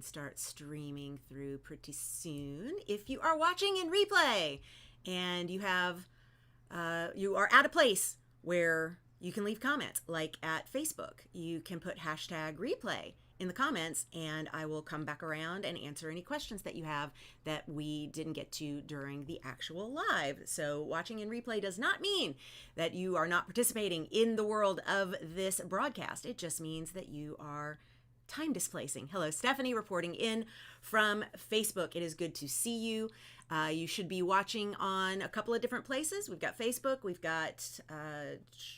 and start streaming through pretty soon. If you are watching in replay and you are at a place where you can leave comments, like at Facebook, you can put hashtag replay in the comments, and I will come back around and answer any questions that you have that we didn't get to during the actual live. So watching in replay does not mean that you are not participating in the world of this broadcast. It just means that you are time displacing. Hello, Stephanie reporting in from Facebook. It is good to see you. You should be watching on a couple of different places. We've got Facebook, we've got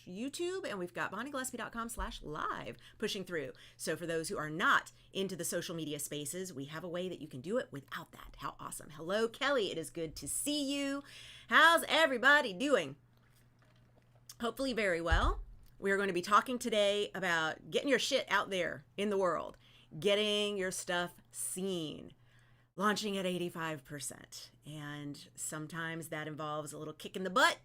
YouTube, and we've got BonnieGillespie.com/live pushing through. So for those who are not into the social media spaces, we have a way that you can do it without that. How awesome. Hello, Kelly. It is good to see you. How's everybody doing? Hopefully very well. We are going to be talking today about getting your shit out there in the world, getting your stuff seen, launching at 85%. And sometimes that involves a little kick in the butt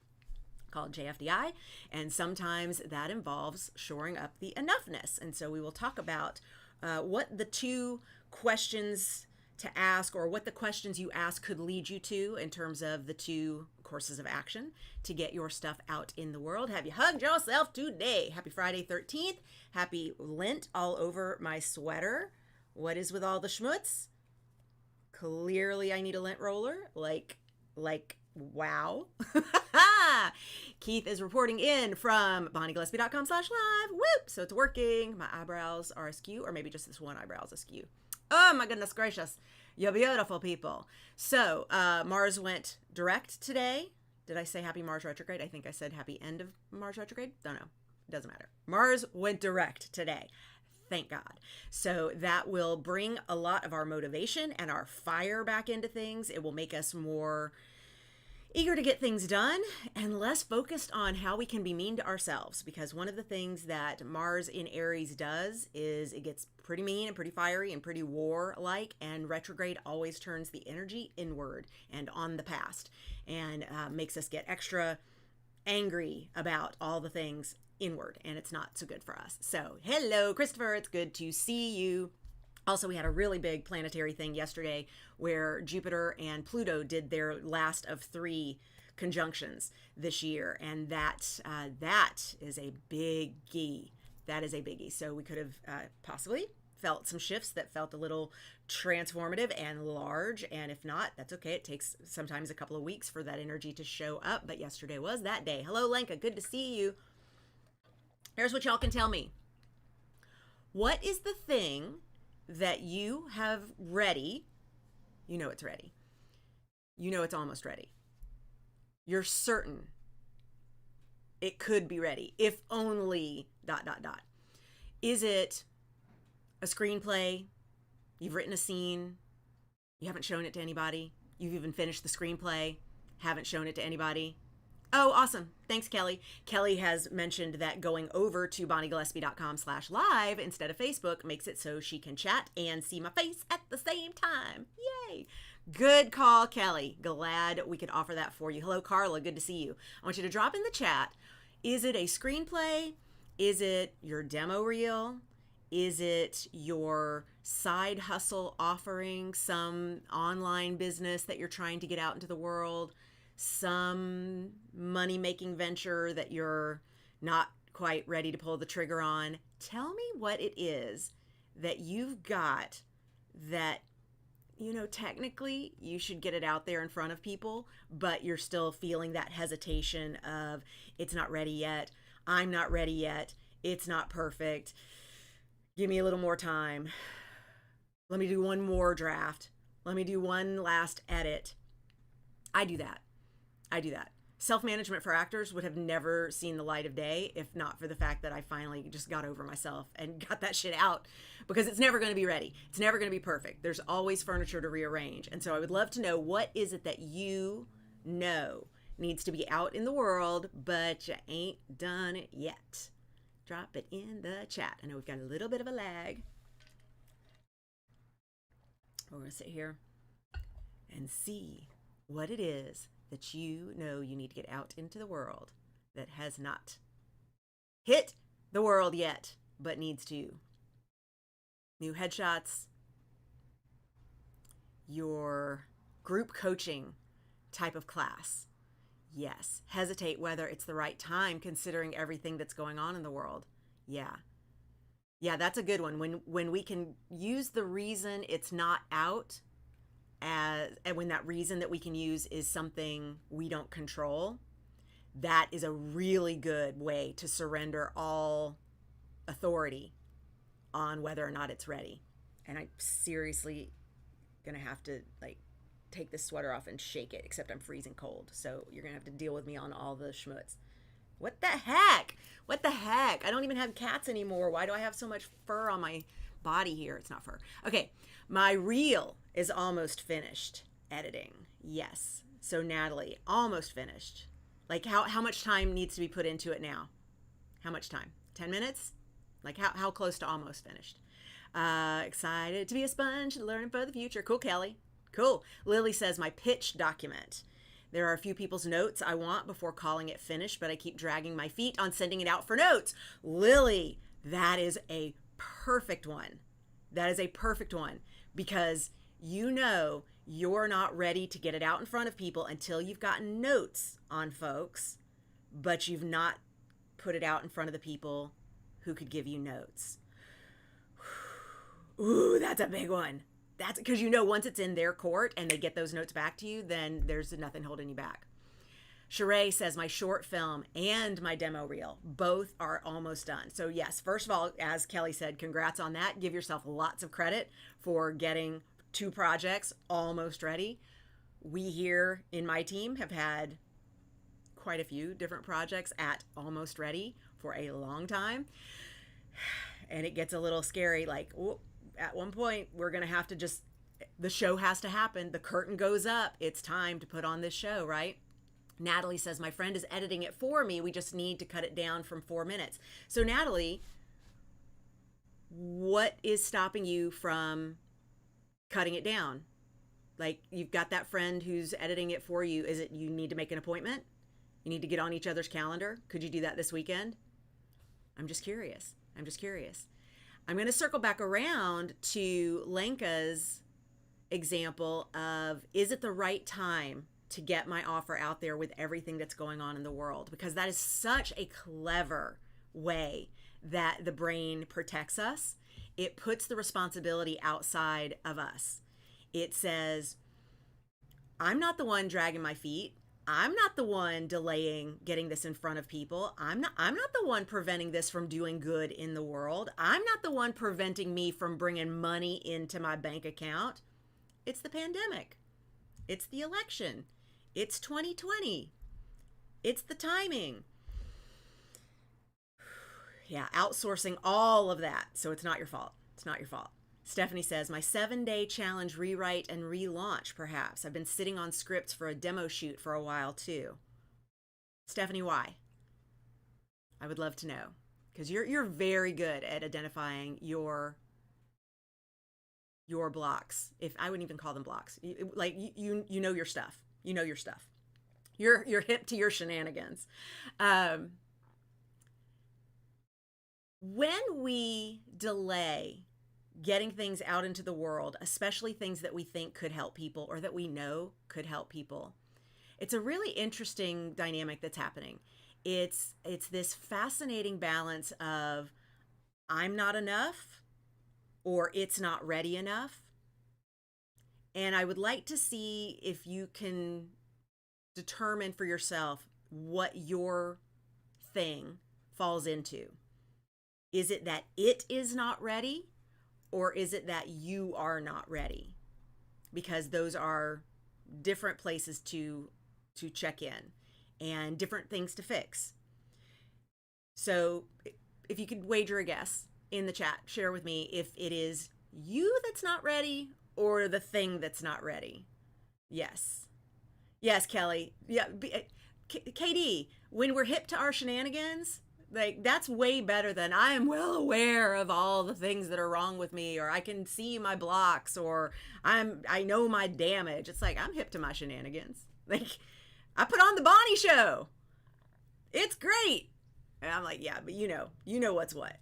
called JFDI, and sometimes that involves shoring up the enoughness. And so we will talk about what the two questions to ask, or what the questions you ask could lead you to in terms of the two courses of action to get your stuff out in the world. Have you hugged yourself today? Happy Friday 13th. Happy Lent all over my sweater. What is with all the schmutz? Clearly I need a lint roller. Like, wow. Keith is reporting in from BonnieGillespie.com/live. Whoop! So it's working. My eyebrows are askew, or maybe just this one eyebrow is askew. Oh my goodness gracious. You beautiful people. So Mars went direct today. Did I say happy Mars retrograde? I think I said happy end of Mars retrograde. Don't know. It doesn't matter. Mars went direct today. Thank God. So that will bring a lot of our motivation and our fire back into things. It will make us more eager to get things done and less focused on how we can be mean to ourselves. Because one of the things that Mars in Aries does is it gets pretty mean and pretty fiery and pretty war-like, and retrograde always turns the energy inward and on the past, and makes us get extra angry about all the things inward, and it's not so good for us. So hello Christopher, it's good to see you. Also, we had a really big planetary thing yesterday where Jupiter and Pluto did their last of 3 conjunctions this year, and that is a biggie. That is a biggie. So we could have possibly felt some shifts that felt a little transformative and large, and if not, that's okay. It takes sometimes a couple of weeks for that energy to show up, but yesterday was that day. Hello Lenka, good to see you. Here's what y'all can tell me. What is the thing that you have ready? You know it's ready. You know it's almost ready. You're certain it could be ready, if only ... Is it a screenplay? You've written a scene. You haven't shown it to anybody. You've even finished the screenplay. Haven't shown it to anybody. Oh, awesome. Thanks, Kelly. Kelly has mentioned that going over to BonnieGillespie.com/live instead of Facebook makes it so she can chat and see my face at the same time. Yay. Good call, Kelly. Glad we could offer that for you. Hello, Carla. Good to see you. I want you to drop in the chat. Is it a screenplay? Is it your demo reel? Is it your side hustle offering, some online business that you're trying to get out into the world? Some money-making venture that you're not quite ready to pull the trigger on? Tell me what it is that you've got that, you know, technically you should get it out there in front of people, but you're still feeling that hesitation of it's not ready yet, I'm not ready yet, it's not perfect, give me a little more time, let me do one more draft, let me do one last edit. I do that. Self-management for actors would have never seen the light of day if not for the fact that I finally just got over myself and got that shit out, because it's never going to be ready. It's never going to be perfect. There's always furniture to rearrange. And so I would love to know, what is it that you know needs to be out in the world, but you ain't done it yet? Drop it in the chat. I know we've got a little bit of a lag. We're going to sit here and see what it is that you know you need to get out into the world that has not hit the world yet, but needs to. New headshots, your group coaching type of class. Yes. Hesitate whether it's the right time considering everything that's going on in the world. Yeah. Yeah, that's a good one. When we can use the reason it's not out and when that reason that we can use is something we don't control, that is a really good way to surrender all authority on whether or not it's ready. And I'm seriously gonna have to take this sweater off and shake it, except I'm freezing cold. So you're gonna have to deal with me on all the schmutz. What the heck? What the heck? I don't even have cats anymore. Why do I have so much fur on my body here? It's not fur. Okay, my reel is almost finished editing. Yes. So Natalie, almost finished. Like how much time needs to be put into it now? How much time? 10 minutes? Like how close to almost finished? Excited to be a sponge, learning for the future. Cool, Kelly. Cool. Lily says, my pitch document. There are a few people's notes I want before calling it finished, but I keep dragging my feet on sending it out for notes. Lily, that is a perfect one. That is a perfect one because you know you're not ready to get it out in front of people until you've gotten notes on folks, but you've not put it out in front of the people who could give you notes. Ooh, that's a big one. That's because once it's in their court and they get those notes back to you, then there's nothing holding you back. Sheree says my short film and my demo reel both are almost done. So yes, first of all, as Kelly said, congrats on that. Give yourself lots of credit for getting 2 projects almost ready. We here in my team have had quite a few different projects at almost ready for a long time. And it gets a little scary, like, oh, at one point we're going to have to the show has to happen. The curtain goes up. It's time to put on this show, right? Natalie says, my friend is editing it for me. We just need to cut it down from 4 minutes. So Natalie, what is stopping you from cutting it down? Like, you've got that friend who's editing it for you. Is it you need to make an appointment? You need to get on each other's calendar? Could you do that this weekend? I'm just curious. I'm going to circle back around to Lenka's example of, is it the right time to get my offer out there with everything that's going on in the world? Because that is such a clever way that the brain protects us. It puts the responsibility outside of us. It says, I'm not the one dragging my feet. I'm not the one delaying getting this in front of people. I'm not the one preventing this from doing good in the world. I'm not the one preventing me from bringing money into my bank account. It's the pandemic. It's the election. It's 2020. It's the timing. Yeah, outsourcing all of that. So it's not your fault. It's not your fault. Stephanie says, my 7-day challenge rewrite and relaunch, perhaps. I've been sitting on scripts for a demo shoot for a while, too. Stephanie, why? I would love to know. Because you're very good at identifying your blocks. If I wouldn't even call them blocks. You know your stuff. You know your stuff. You're hip to your shenanigans. When we delay getting things out into the world, especially things that we think could help people or that we know could help people, it's a really interesting dynamic that's happening. It's this fascinating balance of I'm not enough or it's not ready enough. And I would like to see if you can determine for yourself what your thing falls into. Is it that it is not ready? Or is it that you are not ready? Because those are different places to check in and different things to fix. So if you could wager a guess in the chat, share with me if it is you that's not ready or the thing that's not ready. Yes. Yes, Kelly. Yeah, KD, when we're hip to our shenanigans, like, that's way better than I am well aware of all the things that are wrong with me, or I can see my blocks, or I know my damage. It's like, I'm hip to my shenanigans. Like, I put on the Bonnie show. It's great. And I'm like, yeah, but you know what's what.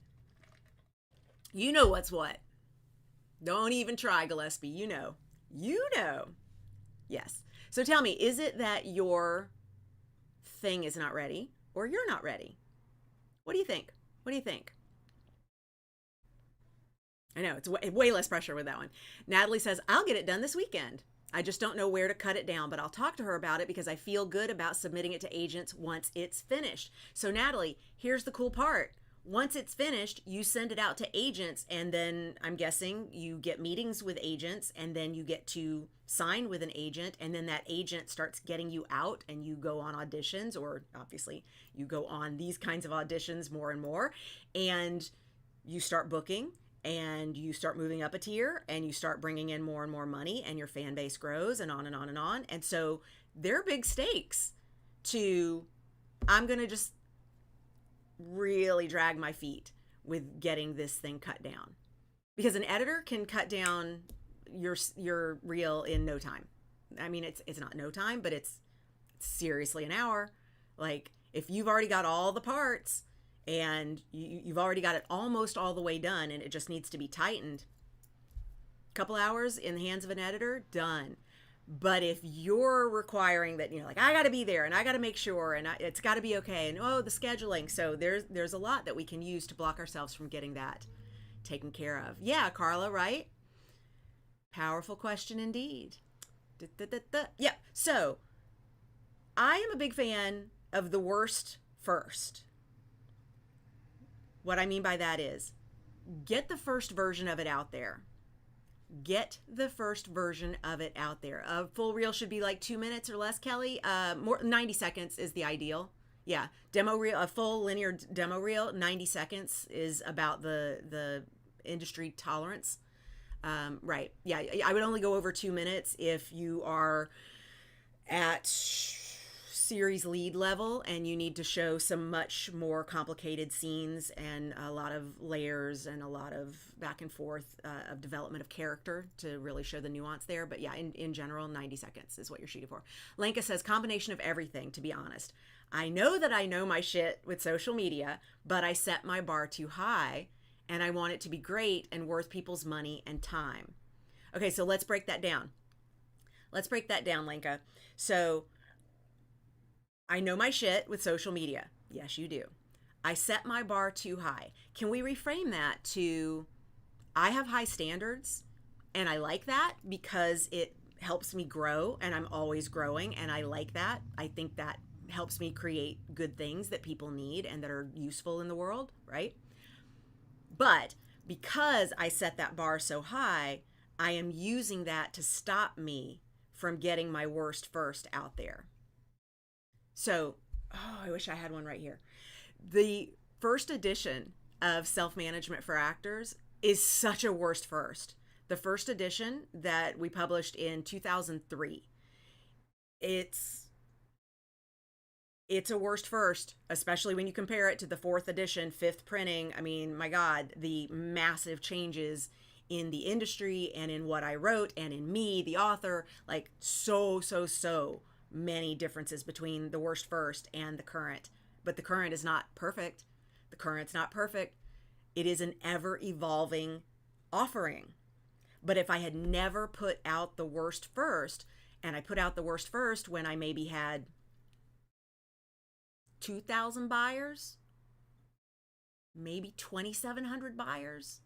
You know what's what. Don't even try, Gillespie. You know. You know. Yes. So tell me, is it that your thing is not ready or you're not ready? What do you think? What do you think? I know it's way less pressure with that one. Natalie says, I'll get it done this weekend. I just don't know where to cut it down, but I'll talk to her about it because I feel good about submitting it to agents once it's finished. So, Natalie, here's the cool part. Once it's finished, you send it out to agents, and then I'm guessing you get meetings with agents, and then you get to sign with an agent, and then that agent starts getting you out, and you go on auditions, or obviously you go on these kinds of auditions more and more, and you start booking, and you start moving up a tier, and you start bringing in more and more money, and your fan base grows, and on and on and on. And so they're big stakes to, I'm going to just really drag my feet with getting this thing cut down, because an editor can cut down your reel in no time. I mean, it's not no time, but it's seriously an hour. Like, if you've already got all the parts and you've already got it almost all the way done and it just needs to be tightened, a couple hours in the hands of an editor, done. But if you're requiring that, like, I got to be there and I got to make sure and it's got to be okay, and the scheduling, so there's a lot that we can use to block ourselves from getting that taken care of. Yeah, Carla, right? Powerful question indeed. Yeah, so I am a big fan of the worst first. What I mean by that is, get the first version of it out there. Get the first version of it out there. A full reel should be like 2 minutes or less, Kelly. 90 seconds is the ideal. Yeah, demo reel, a full linear demo reel, 90 seconds is about the industry tolerance. Right. Yeah, I would only go over 2 minutes if you are at series lead level and you need to show some much more complicated scenes and a lot of layers and a lot of back and forth of development of character to really show the nuance there. But yeah, in general, 90 seconds is what you're shooting for. Lenka says, combination of everything, to be honest. I know that I know my shit with social media, but I set my bar too high and I want it to be great and worth people's money and time. Okay, so let's break that down. Let's break that down, Lenka. So I know my shit with social media. Yes, you do. I set my bar too high. Can we reframe that to, I have high standards and I like that because it helps me grow and I'm always growing and I like that. I think that helps me create good things that people need and that are useful in the world, right? But because I set that bar so high, I am using that to stop me from getting my worst first out there. So, I wish I had one right here. The first edition of Self-Management for Actors is such a worst first. The first edition that we published in 2003, it's a worst first, especially when you compare it to the fourth edition, fifth printing. I mean, my God, the massive changes in the industry and in what I wrote and in me, the author, like so many differences between the worst first and the current. But the current is not perfect. The current's not perfect. It is an ever evolving offering. But if I had never put out the worst first, and I put out the worst first when I maybe had 2,000 buyers, maybe 2,700 buyers.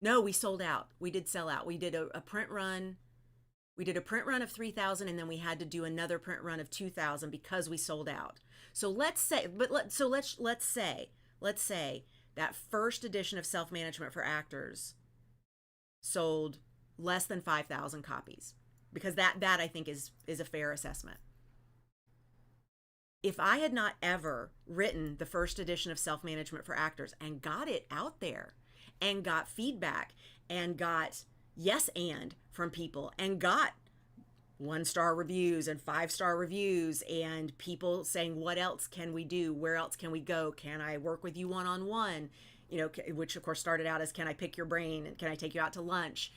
No, we sold out. We did sell out. We did a print run. We did a print run of 3,000 and then we had to do another print run of 2,000 because we sold out. So let's say that first edition of Self-Management for Actors sold less than 5,000 copies, because that I think is a fair assessment. If I had not ever written the first edition of Self-Management for Actors and got it out there and got feedback and got yes and from people and got 1-star reviews and 5-star reviews and people saying, what else can we do? Where else can we go? Can I work with you one-on-one? Which of course started out as, can I pick your brain and can I take you out to lunch?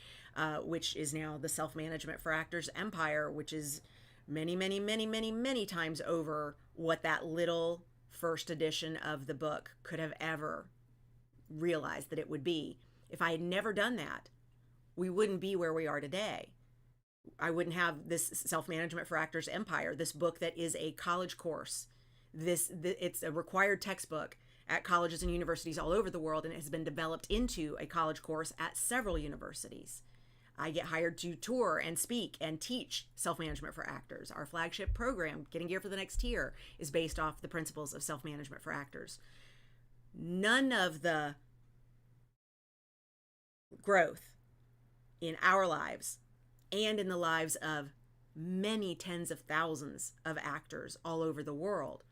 Which is now the Self-Management for Actors empire, which is many times over what that little first edition of the book could have ever realized that it would be. If I had never done that, we wouldn't be where we are today. I wouldn't have this Self-Management for Actors Empire, this book that is a college course. It's a required textbook at colleges and universities all over the world, and it has been developed into a college course at several universities. I get hired to tour and speak and teach self-management for actors. Our flagship program, Getting Gear for the Next Tier, is based off the principles of self-management for actors. None of the growth in our lives and in the lives of many tens of thousands of actors all over the world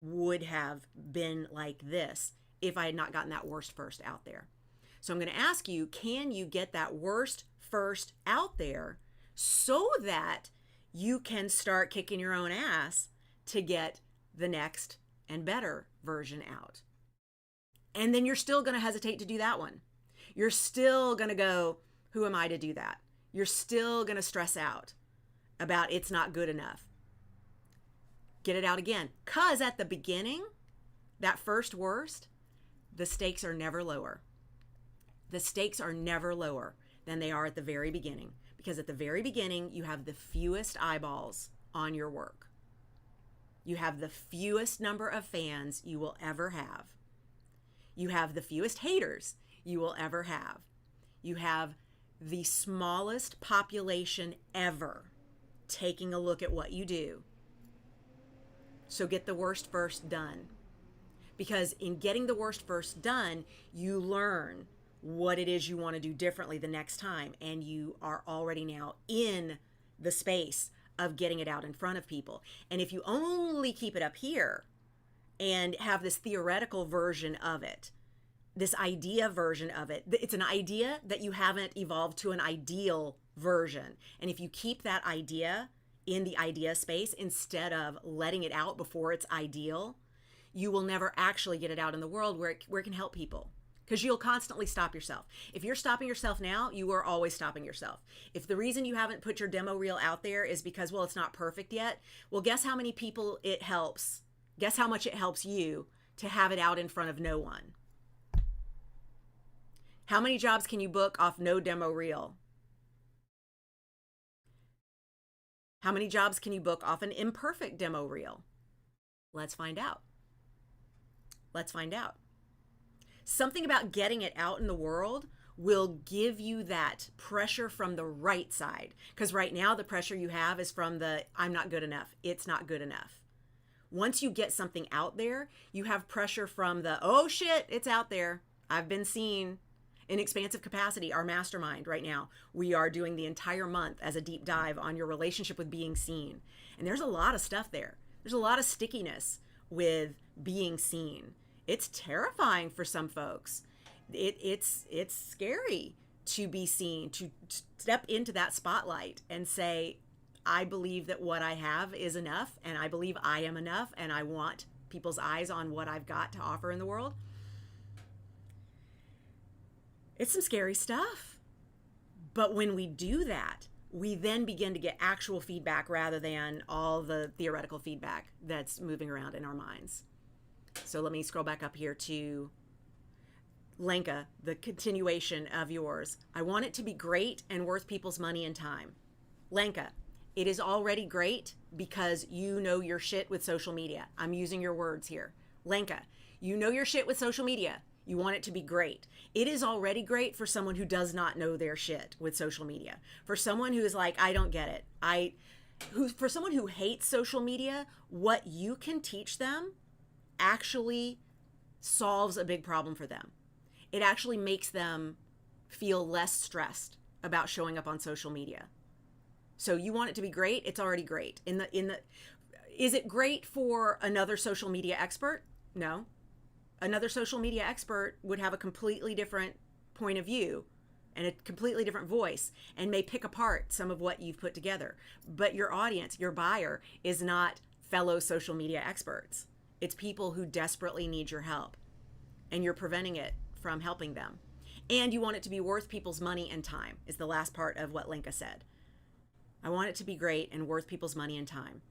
would have been like this if I had not gotten that worst first out there. So I'm going to ask you, can you get that worst first out there so that you can start kicking your own ass to get the next and better version out? And then you're still going to hesitate to do that one. You're still going to go, who am I to do that? You're still going to stress out about it's not good enough. Get it out again. Because at the beginning, that first worst, the stakes are never lower. The stakes are never lower than they are at the very beginning. Because at the very beginning, you have the fewest eyeballs on your work. You have the fewest number of fans you will ever have. You have the fewest haters you will ever have. You have the smallest population ever taking a look at what you do. So get the worst first done. Because in getting the worst first done, you learn what it is you want to do differently the next time. And you are already now in the space of getting it out in front of people. And if you only keep it up here and have this theoretical version of it, this idea version of it, it's an idea that you haven't evolved to an ideal version. And if you keep that idea in the idea space instead of letting it out before it's ideal, you will never actually get it out in the world where it can help people. Because you'll constantly stop yourself. If you're stopping yourself now, you are always stopping yourself. If the reason you haven't put your demo reel out there is because, well, it's not perfect yet, well, guess how many people it helps? Guess how much it helps you to have it out in front of no one? How many jobs can you book off no demo reel? How many jobs can you book off an imperfect demo reel? Let's find out. Let's find out. Something about getting it out in the world will give you that pressure from the right side. Because right now the pressure you have is from the I'm not good enough. It's not good enough. Once you get something out there, you have pressure from the, oh shit, it's out there. I've been seen. In Expansive Capacity, our mastermind right now, we are doing the entire month as a deep dive on your relationship with being seen. And there's a lot of stuff there. There's a lot of stickiness with being seen. It's terrifying for some folks. It's scary to be seen, to step into that spotlight and say, I believe that what I have is enough, and I believe I am enough, and I want people's eyes on what I've got to offer in the world. It's some scary stuff. But when we do that, we then begin to get actual feedback rather than all the theoretical feedback that's moving around in our minds. So let me scroll back up here to Lenka, the continuation of yours. I want it to be great and worth people's money and time. Lenka, it is already great because you know your shit with social media. I'm using your words here. Lenka, you know your shit with social media. You want it to be great. It is already great for someone who does not know their shit with social media. For someone who is like, I don't get it. For someone who hates social media, what you can teach them actually solves a big problem for them. It actually makes them feel less stressed about showing up on social media. So you want it to be great? It's already great. Is it great for another social media expert? No. Another social media expert would have a completely different point of view and a completely different voice and may pick apart some of what you've put together. But your audience, your buyer, is not fellow social media experts. It's people who desperately need your help, and you're preventing it from helping them. And you want it to be worth people's money and time, is the last part of what Lenka said. I want it to be great and worth people's money and time.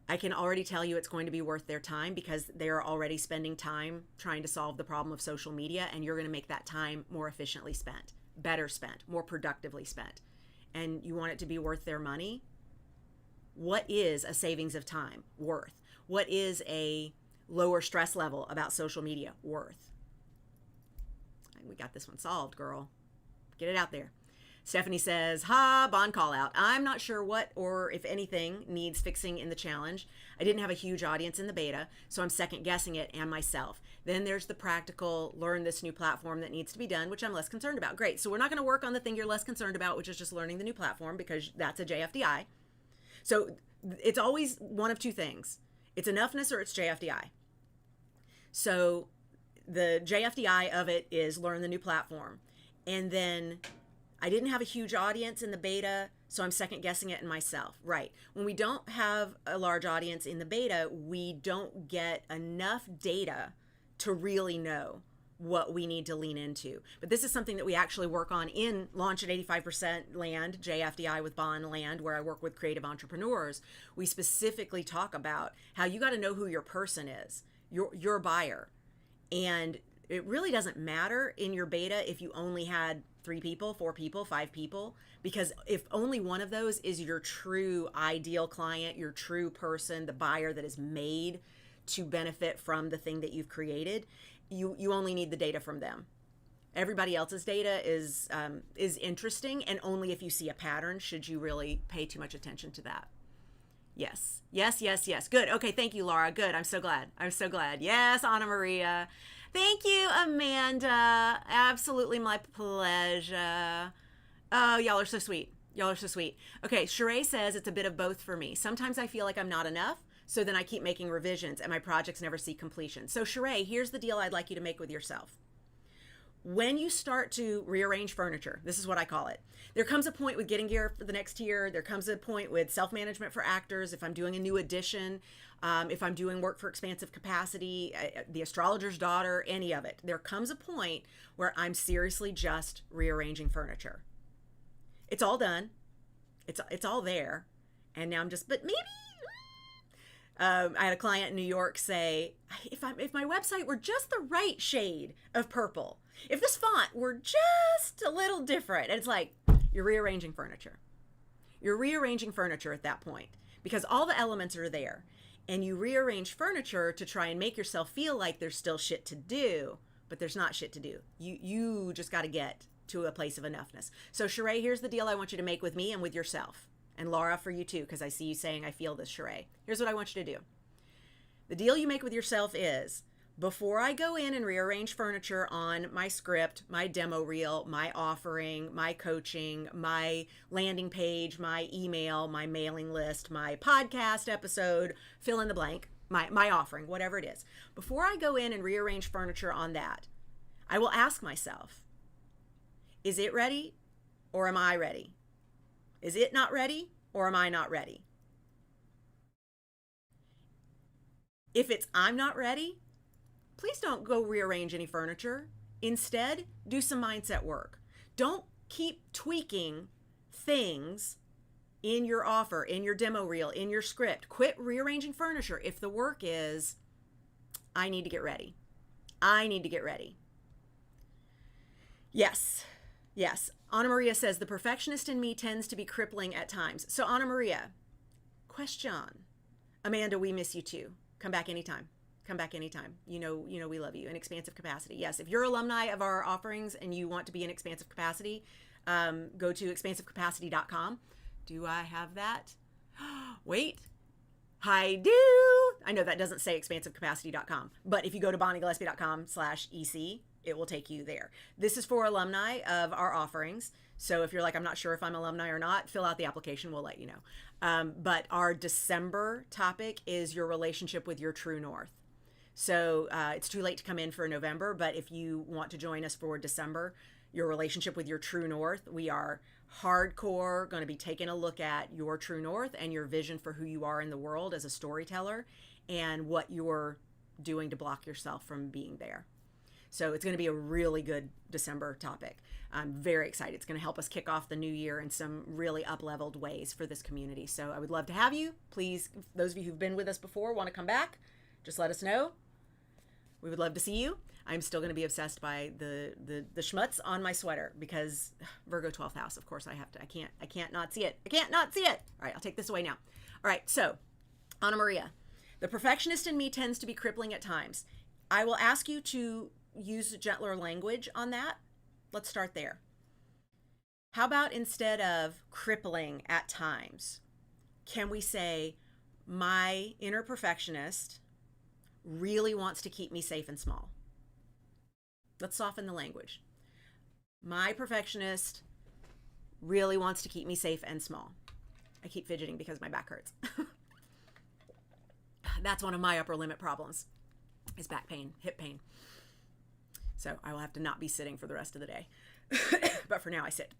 I can already tell you it's going to be worth their time because they're already spending time trying to solve the problem of social media, and you're going to make that time more efficiently spent. better spent, more productively spent, and you want it to be worth their money, what is a savings of time worth? What is a lower stress level about social media worth? We got this one solved, girl. Get it out there. Stephanie says, bond call out. I'm not sure what or if anything needs fixing in the challenge. I didn't have a huge audience in the beta, so I'm second guessing it and myself. Then there's the practical, learn this new platform that needs to be done, which I'm less concerned about. Great. So we're not going to work on the thing you're less concerned about, which is just learning the new platform, because that's a JFDI. So it's always one of two things. It's enoughness or it's JFDI. So the JFDI of it is learn the new platform. And then I didn't have a huge audience in the beta, so I'm second guessing it in myself. Right. When we don't have a large audience in the beta, we don't get enough data to really know what we need to lean into. But this is something that we actually work on in Launch at 85% Land, JFDI with Bond Land, where I work with creative entrepreneurs. We specifically talk about how you got to know who your person is, your buyer. And it really doesn't matter in your beta if you only had 3 people, 4 people, 5 people, because if only one of those is your true ideal client, your true person, the buyer that is made to benefit from the thing that you've created, you only need the data from them. Everybody else's data is interesting, and only if you see a pattern should you really pay too much attention to that. Yes. Good. Okay. Thank you, Laura. Good. I'm so glad. Yes, Anna Maria. Thank you, Amanda. Absolutely my pleasure. Oh, y'all are so sweet. Okay. Sheree says it's a bit of both for me. Sometimes I feel like I'm not enough, so then I keep making revisions and my projects never see completion. So Sheree, here's the deal I'd like you to make with yourself. When you start to rearrange furniture, this is what I call it. There comes a point with getting gear for the next tier. There comes a point with self-management for actors. If I'm doing a new edition, if I'm doing work for expansive capacity, the astrologer's daughter, any of it, there comes a point where I'm seriously just rearranging furniture. It's all done. It's all there. And now I'm just, but maybe, I had a client in New York say, if my website were just the right shade of purple, if this font were just a little different, and it's like, you're rearranging furniture. You're rearranging furniture at that point because all the elements are there, and you rearrange furniture to try and make yourself feel like there's still shit to do, but there's not shit to do. You just got to get to a place of enoughness. So Sheree, here's the deal I want you to make with me and with yourself. And Laura, for you too, because I see you saying, I feel this, Sheree. Here's what I want you to do. The deal you make with yourself is, before I go in and rearrange furniture on my script, my demo reel, my offering, my coaching, my landing page, my email, my mailing list, my podcast episode, fill in the blank, my offering, whatever it is. Before I go in and rearrange furniture on that, I will ask myself, is it ready or am I ready? Is it not ready or am I not ready? If it's I'm not ready, please don't go rearrange any furniture. Instead, do some mindset work. Don't keep tweaking things in your offer, in your demo reel, in your script. Quit rearranging furniture if the work is, I need to get ready. Yes. Anna Maria says, the perfectionist in me tends to be crippling at times. So Anna Maria, question. Amanda, we miss you too. Come back anytime. You know, we love you in expansive capacity. Yes, if you're alumni of our offerings and you want to be in expansive capacity, go to expansivecapacity.com. Do I have that? Wait, I do. I know that doesn't say expansivecapacity.com, but if you go to bonniegillespie.com/EC, it will take you there. This is for alumni of our offerings. So if you're like, I'm not sure if I'm alumni or not, fill out the application. We'll let you know. But our December topic is your relationship with your true north. So it's too late to come in for November, but if you want to join us for December, your relationship with your true north, we are hardcore going to be taking a look at your true north and your vision for who you are in the world as a storyteller and what you're doing to block yourself from being there. So it's going to be a really good December topic. I'm very excited. It's going to help us kick off the new year in some really up-leveled ways for this community. So I would love to have you. Please, those of you who've been with us before, want to come back, just let us know. We would love to see you. I'm still going to be obsessed by the schmutz on my sweater because Virgo 12th house, of course I can't not see it. I can't not see it. All right, I'll take this away now. All right, so Anna Maria, the perfectionist in me tends to be crippling at times. I will ask you to use gentler language on that. Let's start there. How about instead of crippling at times, can we say, my inner perfectionist really wants to keep me safe and small? Let's soften the language. My perfectionist really wants to keep me safe and small. I keep fidgeting because my back hurts. That's one of my upper limit problems, is back pain, hip pain. So I will have to not be sitting for the rest of the day. But for now I sit.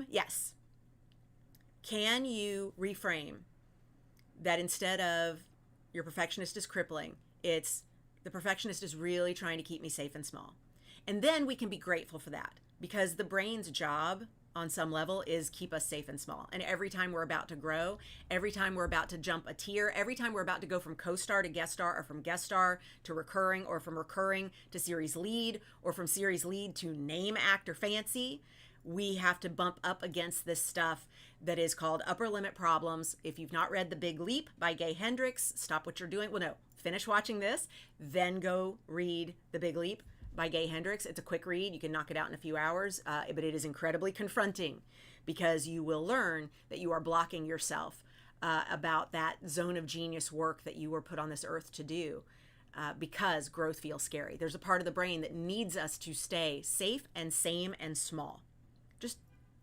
Yes. Can you reframe that instead of your perfectionist is crippling, it's the perfectionist is really trying to keep me safe and small? And then we can be grateful for that, because the brain's job on some level is keep us safe and small. And every time we're about to grow, every time we're about to jump a tier, every time we're about to go from co-star to guest star, or from guest star to recurring, or from recurring to series lead, or from series lead to name actor fancy, we have to bump up against this stuff that is called upper limit problems. If you've not read The Big Leap by Gay Hendricks, stop what you're doing. Well, no, finish watching this, then go read The Big Leap by Gay Hendricks. It's a quick read. You can knock it out in a few hours, but it is incredibly confronting, because you will learn that you are blocking yourself about that zone of genius work that you were put on this earth to do, because growth feels scary. There's a part of the brain that needs us to stay safe and sane and small, just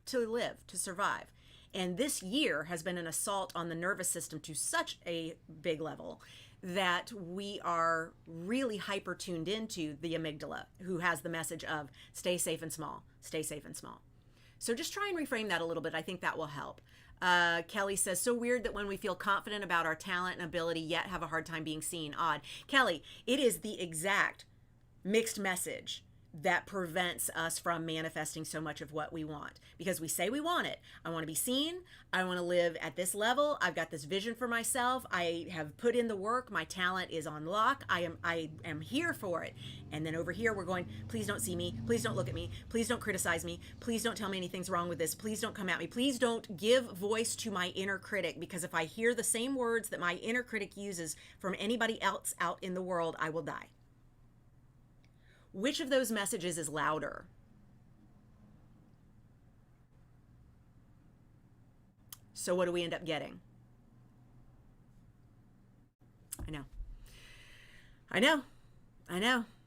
to live, to survive. And this year has been an assault on the nervous system to such a big level that we are really hyper tuned into the amygdala, who has the message of stay safe and small, stay safe and small. So just try and reframe that a little bit. I think that will help. Kelly says, so weird that when we feel confident about our talent and ability, yet have a hard time being seen. Odd. Kelly, it is the exact mixed message that prevents us from manifesting so much of what we want, because we say we want it. I want to be seen. I want to live at this level. I've got this vision for myself. I have put in the work. My talent is on lock. I am here for it. And then over here we're going, please don't see me. Please don't look at me. Please don't criticize me. Please don't tell me anything's wrong with this. Please don't come at me. Please don't give voice to my inner critic, because if I hear the same words that my inner critic uses from anybody else out in the world, I will die. Which of those messages is louder? So what do we end up getting? I know.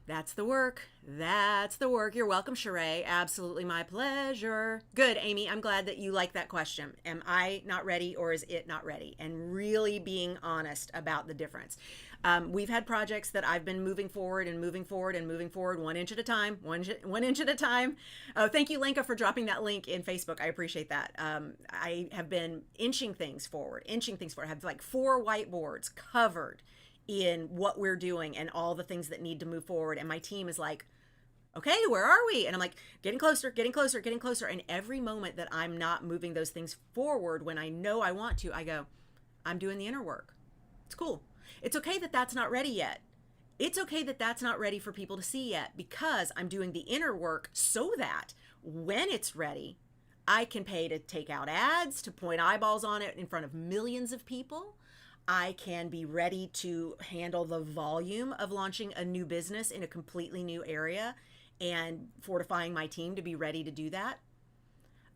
That's the work. You're welcome, Sheree. Absolutely my pleasure. Good, Amy. I'm glad that you like that question. Am I not ready, or is it not ready? And really being honest about the difference. We've had projects that I've been moving forward, one inch at a time, one inch at a time. Oh, thank you, Lenka, for dropping that link in Facebook. I appreciate that. I have been inching things forward. I have like 4 whiteboards covered in what we're doing and all the things that need to move forward. And my team is like, okay, where are we? And I'm like, getting closer. And every moment that I'm not moving those things forward when I know I want to, I go, I'm doing the inner work. It's cool. It's okay that that's not ready yet. It's okay that that's not ready for people to see yet, because I'm doing the inner work so that when it's ready, I can pay to take out ads, to point eyeballs on it in front of millions of people. I can be ready to handle the volume of launching a new business in a completely new area and fortifying my team to be ready to do that.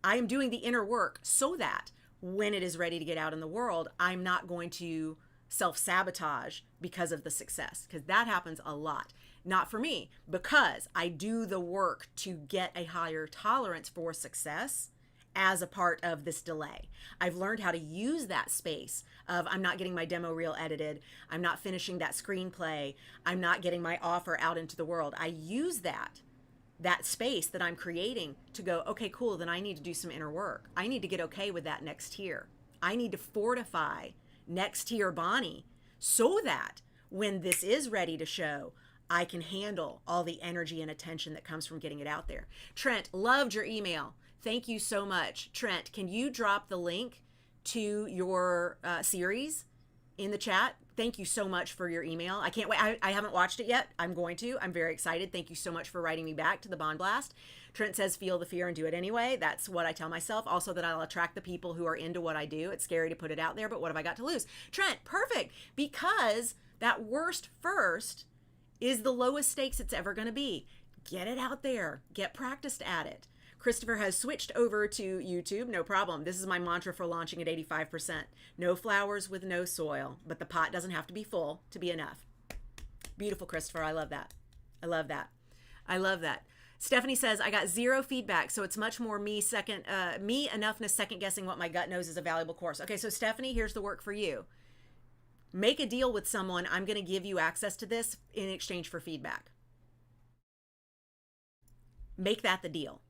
I am doing the inner work so that when it is ready to get out in the world, I'm not going to self-sabotage because of the success, because that happens a lot. Not for me, because I do the work to get a higher tolerance for success as a part of this delay. I've learned how to use that space of I'm not getting my demo reel edited, I'm not finishing that screenplay, I'm not getting my offer out into the world. I use that space that I'm creating to go, okay, cool, then I need to do some inner work. I need to get okay with that next tier. I need to fortify next tier Bonnie so that when this is ready to show, I can handle all the energy and attention that comes from getting it out there. Trent, loved your email. Thank you so much. Trent, can you drop the link to your series in the chat? thank you so much for your email. I can't wait. I haven't watched it yet. I'm going to. I'm very excited. Thank you so much for writing me back to the Bond Blast. Trent says, feel the fear and do it anyway. That's what I tell myself. Also, that I'll attract the people who are into what I do. It's scary to put it out there, but what have I got to lose? Trent, perfect. Because that worst first is the lowest stakes it's ever going to be. Get it out there. Get practiced at it. Christopher has switched over to YouTube. No problem. This is my mantra for launching at 85%. No flowers with no soil, but the pot doesn't have to be full to be enough. Beautiful, Christopher. I love that. I love that. I love that. Stephanie says, I got zero feedback, so it's much more me enoughness second guessing what my gut knows is a valuable course. Okay, so Stephanie, here's the work for you. Make a deal with someone. I'm going to give you access to this in exchange for feedback. Make that the deal.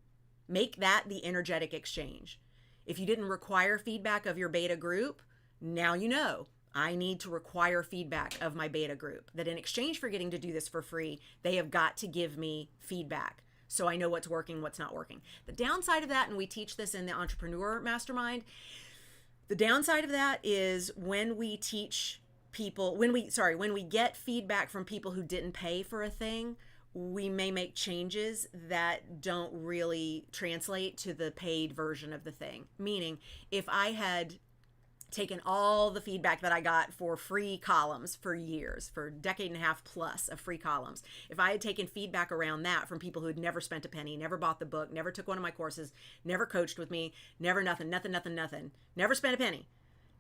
Make that the energetic exchange. If you didn't require feedback of your beta group, now you know. I need to require feedback of my beta group. That in exchange for getting to do this for free, they have got to give me feedback so I know what's working, what's not working. The downside of that, and we teach this in the Entrepreneur Mastermind, the downside of that is when we teach people, when we get feedback from people who didn't pay for a thing, we may make changes that don't really translate to the paid version of the thing. Meaning, if I had taken all the feedback that I got for free columns for years, for a decade and a half plus of free columns, if I had taken feedback around that from people who had never spent a penny, never bought the book, never took one of my courses, never coached with me, never nothing, never spent a penny,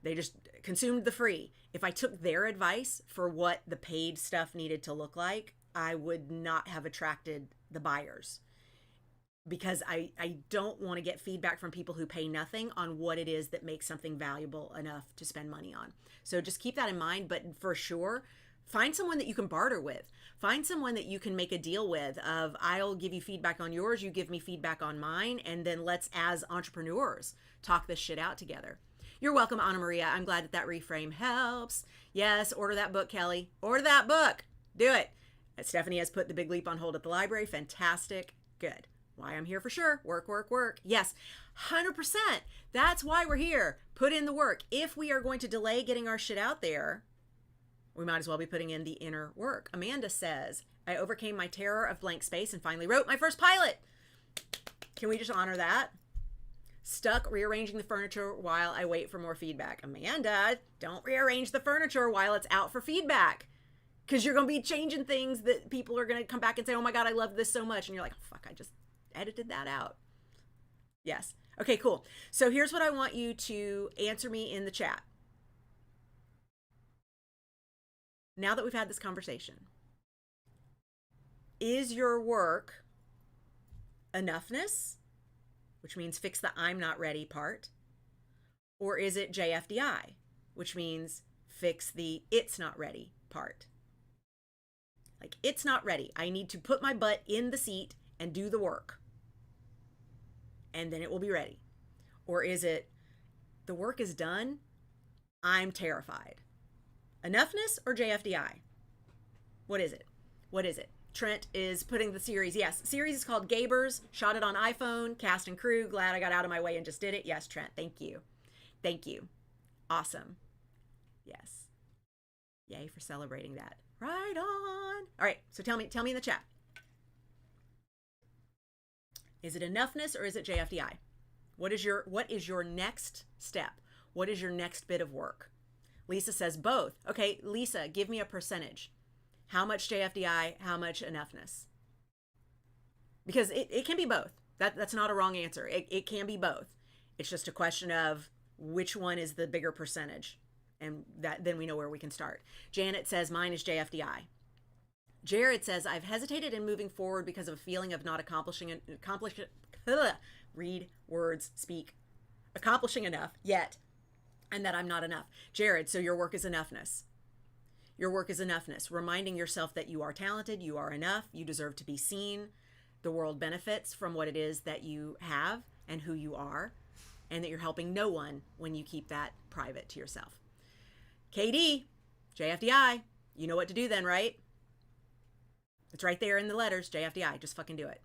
they just consumed the free. If I took their advice for what the paid stuff needed to look like, I would not have attracted the buyers, because I don't want to get feedback from people who pay nothing on what it is that makes something valuable enough to spend money on. So just keep that in mind, but for sure, find someone that you can barter with. Find someone that you can make a deal with of, I'll give you feedback on yours, you give me feedback on mine, and then let's, as entrepreneurs, talk this shit out together. You're welcome, Anna Maria. I'm glad that reframe helps. Yes, order that book, Kelly. Order that book. Do it. Stephanie has put The Big Leap on hold at the library. Fantastic. Good. Why I'm here for sure. Work, work, work. Yes, 100%. That's why we're here. Put in the work. If we are going to delay getting our shit out there, we might as well be putting in the inner work. Amanda says, I overcame my terror of blank space and finally wrote my first pilot. Can we just honor that? Stuck rearranging the furniture while I wait for more feedback. Amanda, don't rearrange the furniture while it's out for feedback. Because you're going to be changing things that people are going to come back and say, oh my God, I love this so much. And you're like, oh, fuck, I just edited that out. Yes. Okay, cool. So here's what I want you to answer me in the chat. Now that we've had this conversation, is your work enoughness, which means fix the I'm not ready part, or is it JFDI, which means fix the it's not ready part? Like, it's not ready. I need to put my butt in the seat and do the work, and then it will be ready. Or is it, the work is done, I'm terrified? Enoughness or JFDI? What is it? What is it? Trent is putting the series. Yes, series is called Gabers. Shot it on iPhone, cast and crew. Glad I got out of my way and just did it. Yes, Trent, thank you. Thank you. Awesome. Yes. Yay for celebrating that. Right on. All right, so tell me in the chat. Is it enoughness or is it JFDI? What is your next step? What is your next bit of work? Lisa says both. Okay, Lisa, give me a percentage. How much JFDI, how much enoughness? Because it can be both. That's not a wrong answer. It can be both. It's just a question of which one is the bigger percentage. And then we know where we can start. Janet says, mine is JFDI. Jared says, I've hesitated in moving forward because of a feeling of not accomplishing enough yet, and that I'm not enough. Jared, so your work is enoughness. Your work is enoughness. Reminding yourself that you are talented, you are enough, you deserve to be seen. The world benefits from what it is that you have and who you are, and that you're helping no one when you keep that private to yourself. KD, JFDI, you know what to do then, right? It's right there in the letters, JFDI, just fucking do it.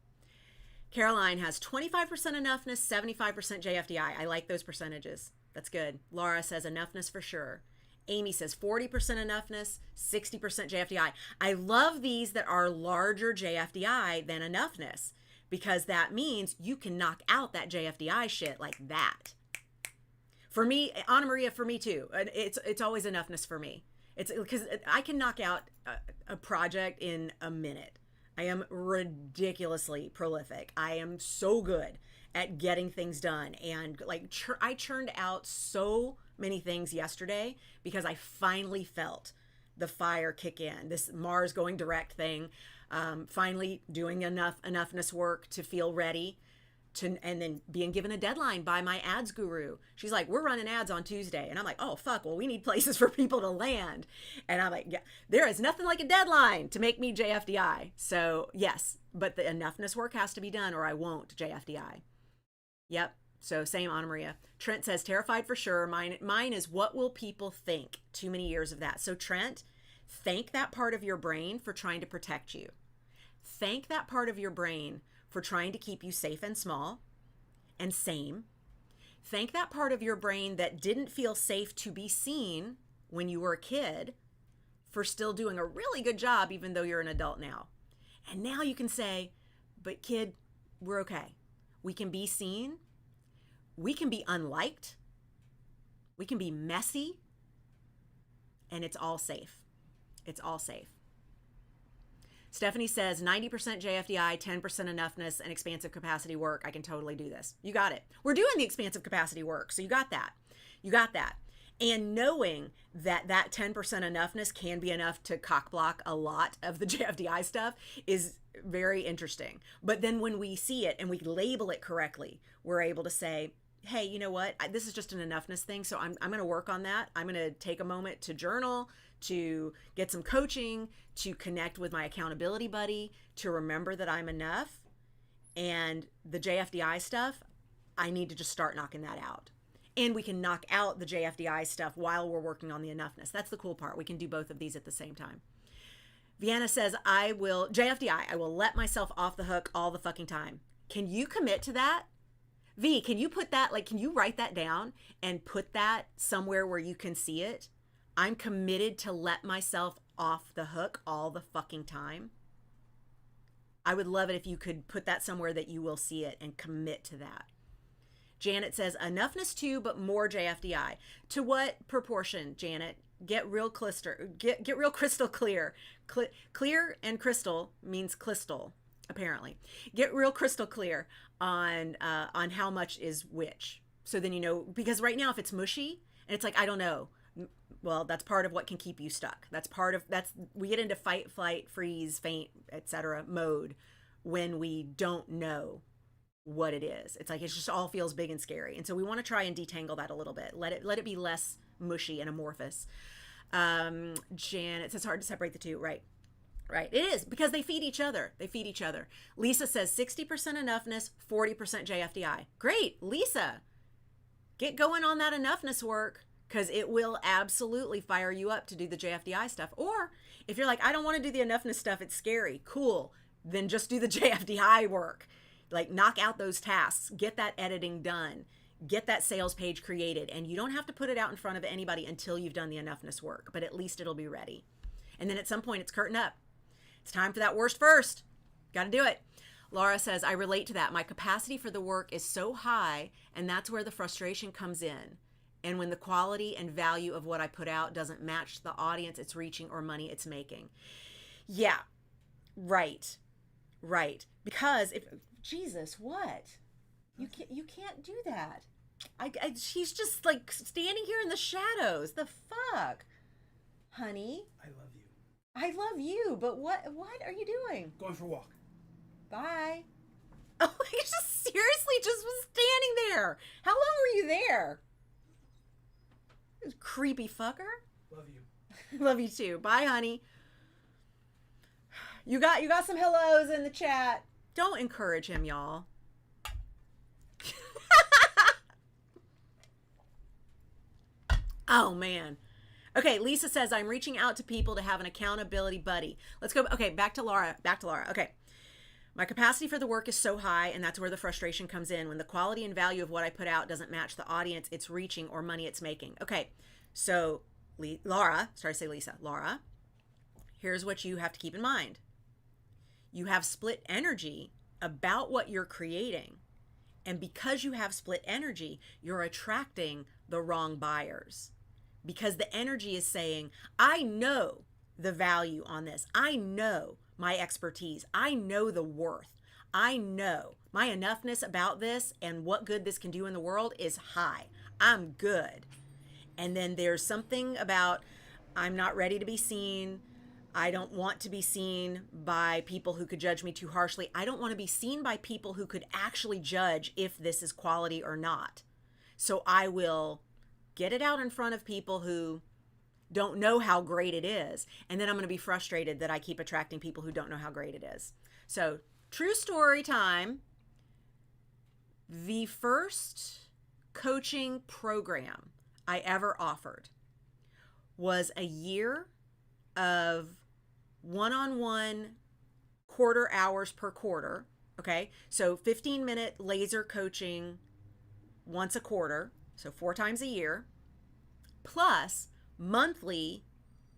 Caroline has 25% enoughness, 75% JFDI. I like those percentages. That's good. Laura says enoughness for sure. Amy says 40% enoughness, 60% JFDI. I love these that are larger JFDI than enoughness, because that means you can knock out that JFDI shit like that. For me, Anna Maria, for me too. It's always enoughness for me. It's because I can knock out a project in a minute. I am ridiculously prolific. I am so good at getting things done. And like I churned out so many things yesterday because I finally felt the fire kick in. This Mars going direct thing, finally doing enoughness work to feel ready. And then being given a deadline by my ads guru. She's like, we're running ads on Tuesday. And I'm like, oh, fuck, well, we need places for people to land. And I'm like, yeah, there is nothing like a deadline to make me JFDI. So yes, but the enoughness work has to be done or I won't JFDI. Yep. So same, Anna Maria. Trent says, terrified for sure. Mine is what will people think? Too many years of that. So Trent, thank that part of your brain for trying to protect you. Thank that part of your brain for trying to keep you safe and small and sane. Thank that part of your brain that didn't feel safe to be seen when you were a kid for still doing a really good job even though you're an adult now. And now you can say, but kid, we're okay. We can be seen. We can be unliked. We can be messy. And it's all safe. It's all safe. Stephanie says 90% JFDI, 10% enoughness, and expansive capacity work. I can totally do this. You got it. We're doing the expansive capacity work. So you got that. You got that. And knowing that that 10% enoughness can be enough to cock block a lot of the JFDI stuff is very interesting. But then when we see it and we label it correctly, we're able to say, hey, you know what? This is just an enoughness thing. So I'm going to work on that. I'm going to take a moment to journal, to get some coaching, to connect with my accountability buddy, to remember that I'm enough. And the JFDI stuff, I need to just start knocking that out. And we can knock out the JFDI stuff while we're working on the enoughness. That's the cool part. We can do both of these at the same time. Vienna says, JFDI, I will let myself off the hook all the fucking time. Can you commit to that? V, can you put that, can you write that down and put that somewhere where you can see it? I'm committed to let myself off the hook all the fucking time. I would love it if you could put that somewhere that you will see it and commit to that. Janet says, enoughness too, but more JFDI. To what proportion, Janet? Get real crystal clear. Clear and crystal means crystal, apparently. Get real crystal clear on how much is which. So then you know, because right now if it's mushy and it's like, I don't know, well, that's part of what can keep you stuck. We get into fight, flight, freeze, faint, etc. mode when we don't know what it is. It's like, it just all feels big and scary. And so we want to try and detangle that a little bit. Let it be less mushy and amorphous. Janet says hard to separate the two. Right. It is, because they feed each other. Lisa says 60% enoughness, 40% JFDI. Great. Lisa, get going on that enoughness work, because it will absolutely fire you up to do the JFDI stuff. Or if you're like, I don't want to do the enoughness stuff, it's scary. Cool. Then just do the JFDI work. Knock out those tasks, get that editing done, get that sales page created, and you don't have to put it out in front of anybody until you've done the enoughness work, but at least it'll be ready. And then at some point it's curtain up. It's time for that worst first. Got to do it. Laura says, I relate to that. My capacity for the work is so high, and that's where the frustration comes in. And when the quality and value of what I put out doesn't match the audience it's reaching or money it's making. Yeah, right. Because Jesus, what? You can't do that. She's just standing here in the shadows. The fuck? Honey? I love you, but what are you doing? Going for a walk. Bye. Oh, you just seriously just was standing there. How long were you there? Creepy fucker. Love you. Love you too. Bye, honey. You got some hellos in the chat. Don't encourage him, y'all. Oh, man. Okay, Lisa says, I'm reaching out to people to have an accountability buddy. Let's go. Okay, back to Laura. Okay. My capacity for the work is so high, and that's where the frustration comes in, when the quality and value of what I put out doesn't match the audience it's reaching or money it's making. Okay, so Laura, sorry to say Lisa, Laura, here's what you have to keep in mind. You have split energy about what you're creating. And because you have split energy, you're attracting the wrong buyers. Because the energy is saying, I know the value on this. I know my expertise. I know the worth. I know my enoughness about this and what good this can do in the world is high. I'm good. And then there's something about I'm not ready to be seen. I don't want to be seen by people who could judge me too harshly. I don't want to be seen by people who could actually judge if this is quality or not. So I will get it out in front of people who don't know how great it is. And then I'm going to be frustrated that I keep attracting people who don't know how great it is. So true story time. The first coaching program I ever offered was a year of one-on-one quarter hours per quarter. Okay. So 15-minute laser coaching once a quarter. So 4 times a year, plus monthly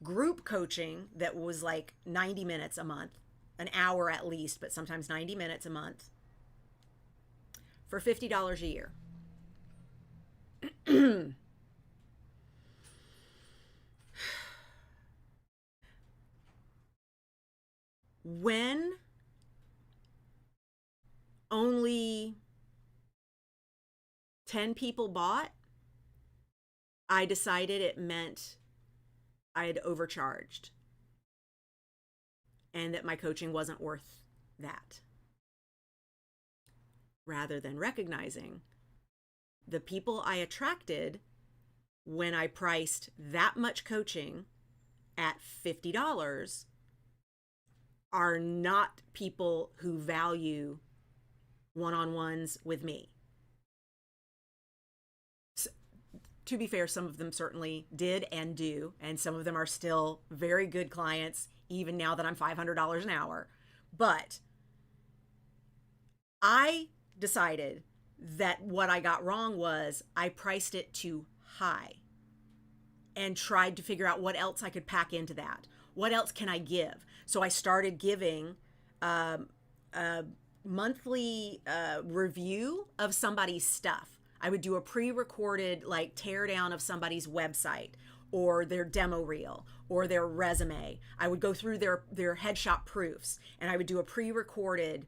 group coaching that was like 90 minutes a month, an hour at least, but sometimes 90 minutes a month for $50 a year. When only 10 people bought, I decided it meant I had overcharged and that my coaching wasn't worth that. Rather than recognizing the people I attracted when I priced that much coaching at $50 are not people who value one-on-ones with me. So, to be fair, some of them certainly did and do, and some of them are still very good clients, even now that I'm $500 an hour. But I decided that what I got wrong was I priced it too high and tried to figure out what else I could pack into that. What else can I give? So I started giving a monthly review of somebody's stuff. I would do a pre-recorded like tear down of somebody's website or their demo reel or their resume. I would go through their headshot proofs and I would do a pre-recorded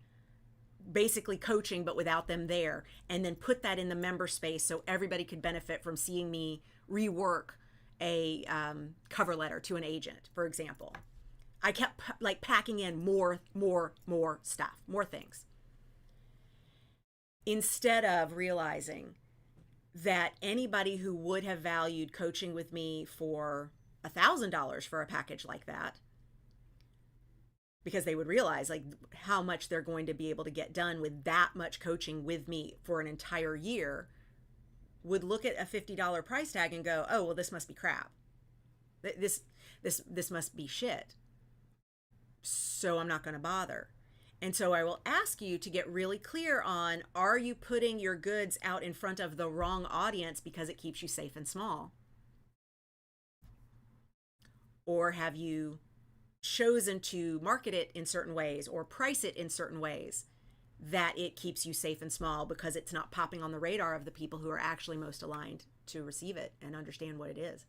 basically coaching but without them there, and then put that in the member space so everybody could benefit from seeing me rework a cover letter to an agent, for example. I kept like packing in more stuff, more things, instead of realizing that anybody who would have valued coaching with me for $1,000 for a package like that, because they would realize like how much they're going to be able to get done with that much coaching with me for an entire year, would look at a $50 price tag and go, oh, well, this must be crap. This must be shit. So I'm not going to bother. And so I will ask you to get really clear on, are you putting your goods out in front of the wrong audience because it keeps you safe and small? Or have you chosen to market it in certain ways or price it in certain ways that it keeps you safe and small because it's not popping on the radar of the people who are actually most aligned to receive it and understand what it is?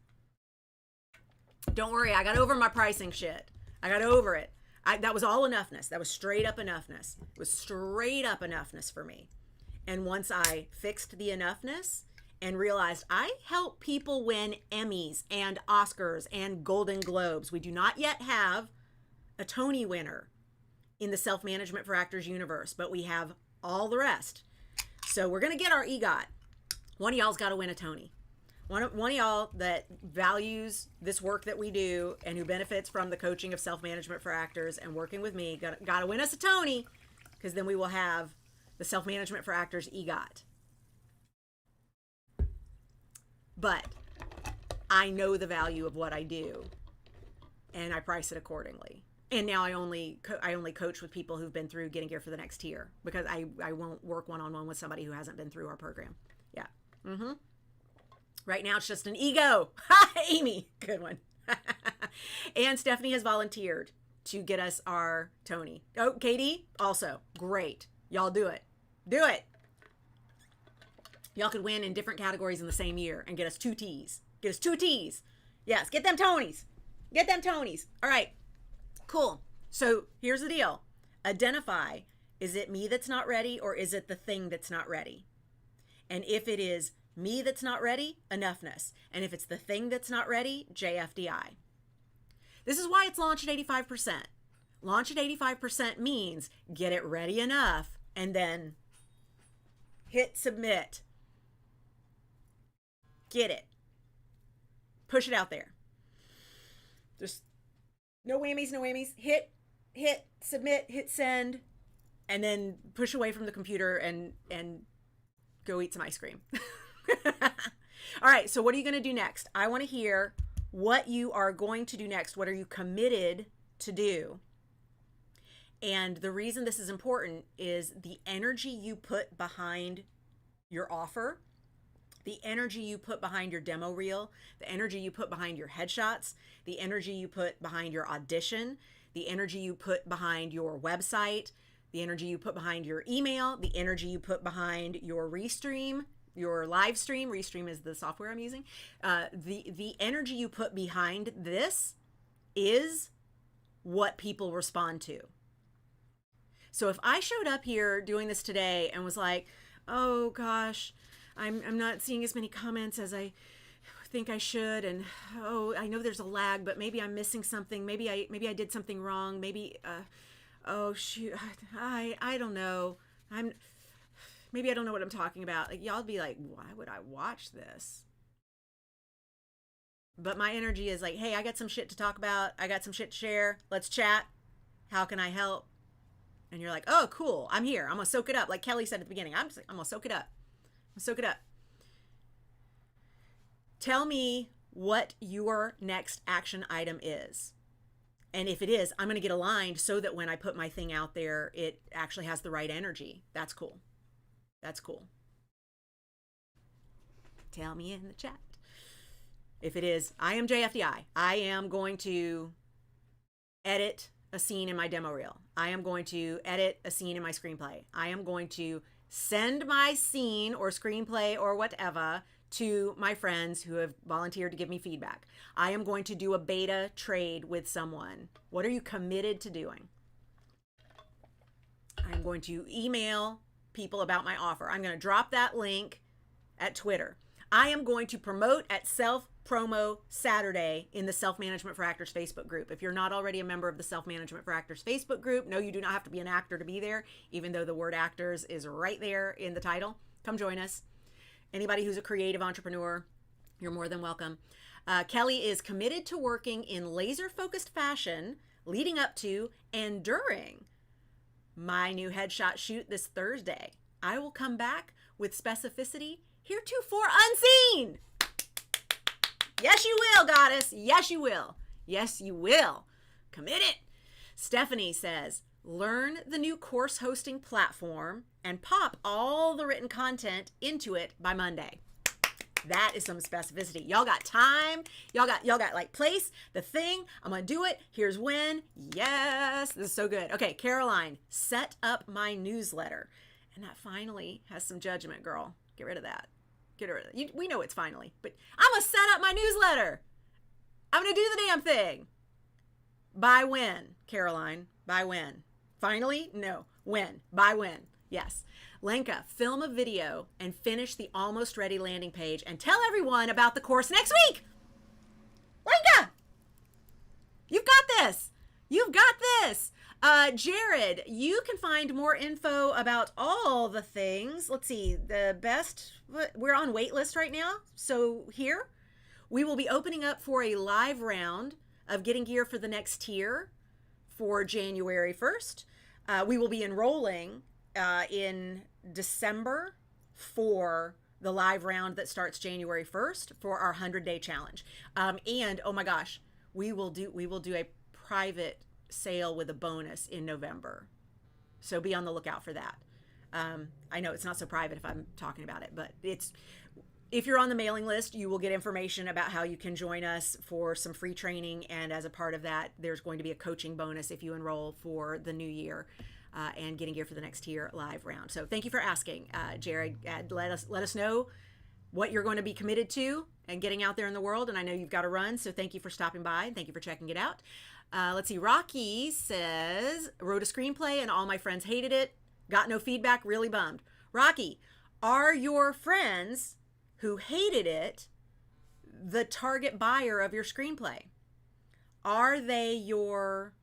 Don't worry, I got over my pricing shit. I got over it. That was all enoughness. That was straight up enoughness. It was straight up enoughness for me. And once I fixed the enoughness and realized I help people win Emmys and Oscars and Golden Globes. We do not yet have a Tony winner in the Self-Management for Actors universe, but we have all the rest. So we're going to get our EGOT. One of y'all's got to win a Tony. One of y'all that values this work that we do and who benefits from the coaching of self-management for actors and working with me, got to win us a Tony, because then we will have the Self-Management for Actors EGOT. But I know the value of what I do, and I price it accordingly. And now I only coach with people who've been through Getting Gear for the Next Tier, because I won't work one-on-one with somebody who hasn't been through our program. Yeah. Right now, it's just an ego. Ha, Amy, good one. And Stephanie has volunteered to get us our Tony. Oh, Katie, also great. Y'all do it. Do it. Y'all could win in different categories in the same year and get us 2 T's. Get us 2 T's. Yes, get them Tonys. Get them Tonys. All right, cool. So here's the deal. Identify, is it me that's not ready, or is it the thing that's not ready? And if it is me that's not ready, enoughness. And if it's the thing that's not ready, JFDI. This is why it's launch at 85%. Launch at 85% means get it ready enough and then hit submit. Get it. Push it out there. Just no whammies, no whammies. Hit, submit, hit send, and then push away from the computer and go eat some ice cream. All right, so what are you going to do next? I want to hear what you are going to do next. What are you committed to do? And the reason this is important is the energy you put behind your offer, the energy you put behind your demo reel, the energy you put behind your headshots, the energy you put behind your audition, the energy you put behind your website, the energy you put behind your email, the energy you put behind your restream, your live stream. Restream is the software I'm using. The energy you put behind this is what people respond to. So if I showed up here doing this today and was like, oh gosh, I'm not seeing as many comments as I think I should, and oh, I know there's a lag, but maybe I'm missing something. Maybe I did something wrong. Maybe oh shoot, I don't know. Maybe I don't know what I'm talking about. Like, y'all be like, why would I watch this? But my energy is like, hey, I got some shit to talk about. I got some shit to share. Let's chat. How can I help? And you're like, oh, cool. I'm here. I'm going to soak it up. Like Kelly said at the beginning, I'm going to soak it up. I'm going to soak it up. Tell me what your next action item is. And if it is, I'm going to get aligned so that when I put my thing out there, it actually has the right energy. That's cool. That's cool. Tell me in the chat. If it is, I am JFDI. I am going to edit a scene in my demo reel. I am going to edit a scene in my screenplay. I am going to send my scene or screenplay or whatever to my friends who have volunteered to give me feedback. I am going to do a beta trade with someone. What are you committed to doing? I'm going to email people about my offer. I'm going to drop that link at Twitter. I am going to promote at Self-Promo Saturday in the Self-Management for Actors Facebook group. If you're not already a member of the Self-Management for Actors Facebook group, no, you do not have to be an actor to be there, even though the word actors is right there in the title. Come join us. Anybody who's a creative entrepreneur, you're more than welcome. Kelly is committed to working in laser-focused fashion leading up to and during my new headshot shoot this Thursday. I will come back with specificity heretofore unseen. Yes, you will, goddess. Yes, you will. Yes, you will. Commit it. Stephanie says, learn the new course hosting platform and pop all the written content into it by Monday. That is some specificity. Y'all got time. Y'all got like place, the thing. I'm going to do it. Here's when. Yes. This is so good. Okay, Caroline, set up my newsletter. And that finally has some judgment, girl. Get rid of that. Get rid of it. We know it's finally, but I'm going to set up my newsletter. I'm going to do the damn thing. By when, Caroline? By when? Finally? No. When? By when? Yes. Lenka, film a video and finish the almost ready landing page and tell everyone about the course next week. Lenka, you've got this. You've got this. Jared, you can find more info about all the things. Let's see, we're on wait list right now. So here, we will be opening up for a live round of getting gear for the next tier for January 1st. We will be enrolling in December for the live round that starts January 1st for our 100-day challenge. And oh my gosh, we will do a private sale with a bonus in November. So be on the lookout for that. I know it's not so private if I'm talking about it, but if you're on the mailing list, you will get information about how you can join us for some free training. And as a part of that, there's going to be a coaching bonus if you enroll for the new year and Getting Gear for the Next Year live round. So thank you for asking, Jared. Let us know what you're going to be committed to and getting out there in the world. And I know you've got to run, so thank you for stopping by and thank you for checking it out. Let's see. Rocky says, wrote a screenplay and all my friends hated it. Got no feedback, really bummed. Rocky, are your friends who hated it the target buyer of your screenplay? Are they your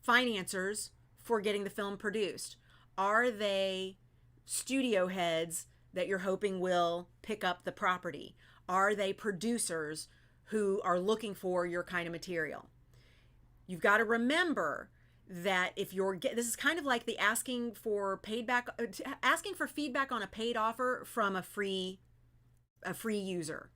financiers for getting the film produced? Are they studio heads that you're hoping will pick up the property? Are they producers who are looking for your kind of material? You've got to remember that if you're this is kind of like the asking for feedback on a paid offer from a free user.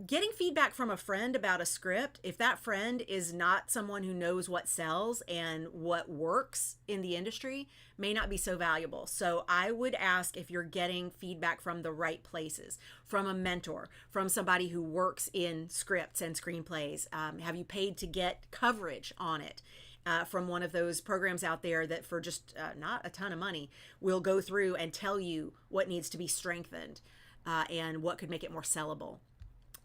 Getting feedback from a friend about a script, if that friend is not someone who knows what sells and what works in the industry, may not be so valuable. So I would ask if you're getting feedback from the right places, from a mentor, from somebody who works in scripts and screenplays. Have you paid to get coverage on it? From one of those programs out there that for just not a ton of money will go through and tell you what needs to be strengthened and what could make it more sellable.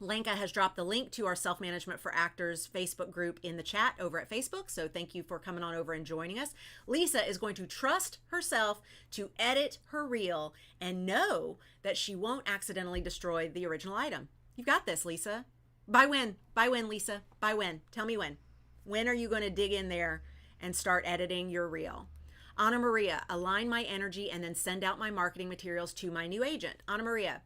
Lenka has dropped the link to our Self-Management for Actors Facebook group in the chat over at Facebook, so thank you for coming on over and joining us. Lisa is going to trust herself to edit her reel and know that she won't accidentally destroy the original item. You've got this, Lisa. By when? By when, Lisa? By when? Tell me when. When are you going to dig in there and start editing your reel? Anna Maria, align my energy and then send out my marketing materials to my new agent. Anna Maria,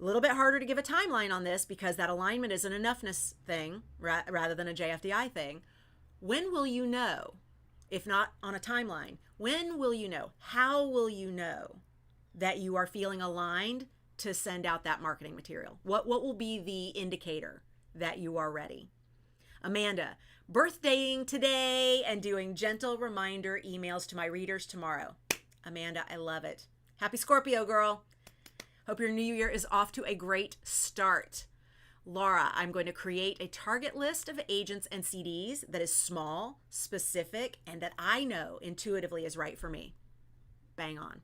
a little bit harder to give a timeline on this because that alignment is an enoughness thing rather than a JFDI thing. When will you know? If not on a timeline, when will you know? How will you know that you are feeling aligned to send out that marketing material? What will be the indicator that you are ready? Amanda, birthdaying today and doing gentle reminder emails to my readers tomorrow. Amanda, I love it. Happy Scorpio, girl. Hope your new year is off to a great start. Laura, I'm going to create a target list of agents and CDs that is small, specific, and that I know intuitively is right for me. Bang on.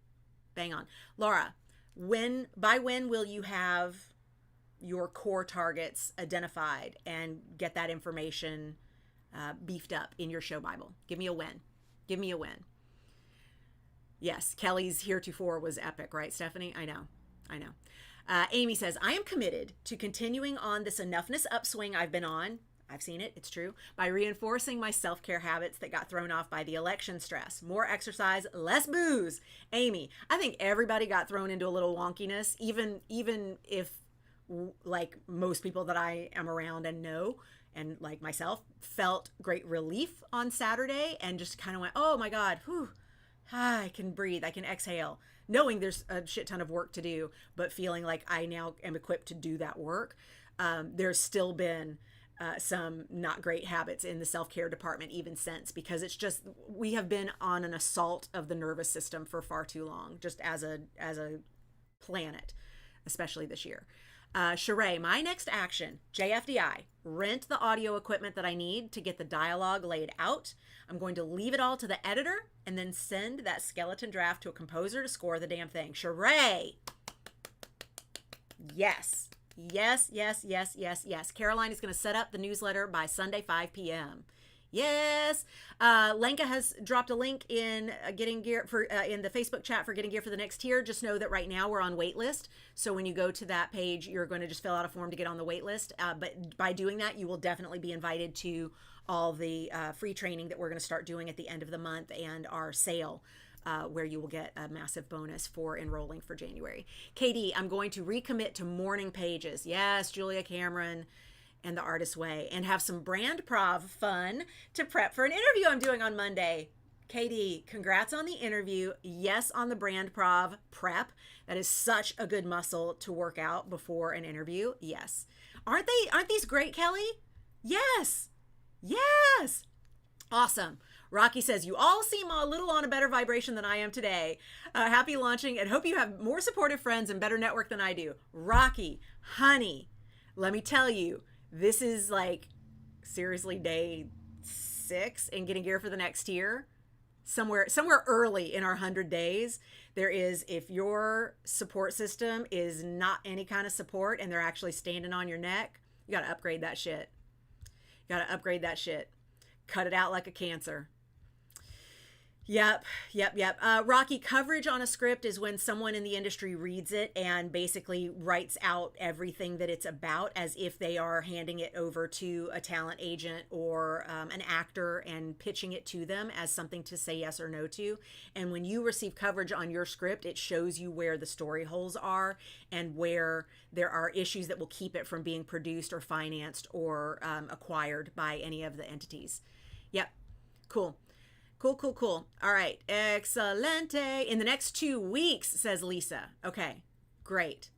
Bang on. Laura, by when will you have your core targets identified and get that information beefed up in your show Bible? Give me a win. Give me a win. Yes, Kelly's heretofore was epic, right, Stephanie? I know. Amy says, I am committed to continuing on this enoughness upswing I've been on. I've seen it. It's true. By reinforcing my self-care habits that got thrown off by the election stress. More exercise, less booze. Amy, I think everybody got thrown into a little wonkiness, even if like most people that I am around and know, and like myself, felt great relief on Saturday and just kind of went, oh my God, whew, I can breathe, I can exhale, knowing there's a shit ton of work to do, but feeling like I now am equipped to do that work. There's still been some not great habits in the self-care department even since, because it's just, we have been on an assault of the nervous system for far too long, just as a planet, especially this year. Sheree, my next action, JFDI, rent the audio equipment that I need to get the dialogue laid out. I'm going to leave it all to the editor and then send that skeleton draft to a composer to score the damn thing. Sheree! Yes. Yes, yes, yes, yes, yes. Caroline is going to set up the newsletter by Sunday, 5 p.m. Yes. Lenka has dropped a link in Getting Gear for in the Facebook chat for Getting Gear for the Next Tier. Just know that right now we're on wait list. So when you go to that page, you're going to just fill out a form to get on the wait list. But by doing that, you will definitely be invited to all the free training that we're going to start doing at the end of the month and our sale, where you will get a massive bonus for enrolling for January. Katie, I'm going to recommit to morning pages. Yes, Julia Cameron and The Artist's Way, and have some brand prov fun to prep for an interview I'm doing on Monday. Katie, congrats on the interview. Yes, on the brand prov prep. That is such a good muscle to work out before an interview. Yes. Aren't these great, Kelly? Yes. Yes. Awesome. Rocky says, you all seem a little on a better vibration than I am today. Happy launching and hope you have more supportive friends and better network than I do. Rocky, honey, let me tell you, this is like seriously day 6 in getting gear for the next year. Somewhere early in our 100 days, there is, if your support system is not any kind of support and they're actually standing on your neck, you got to upgrade that shit. You got to upgrade that shit. Cut it out like a cancer. Yep. Rocky, coverage on a script is when someone in the industry reads it and basically writes out everything that it's about as if they are handing it over to a talent agent or an actor and pitching it to them as something to say yes or no to. And when you receive coverage on your script, it shows you where the story holes are and where there are issues that will keep it from being produced or financed or acquired by any of the entities. Yep. Cool. All right. Excelente. In the next 2 weeks, says Lisa. Okay. Great.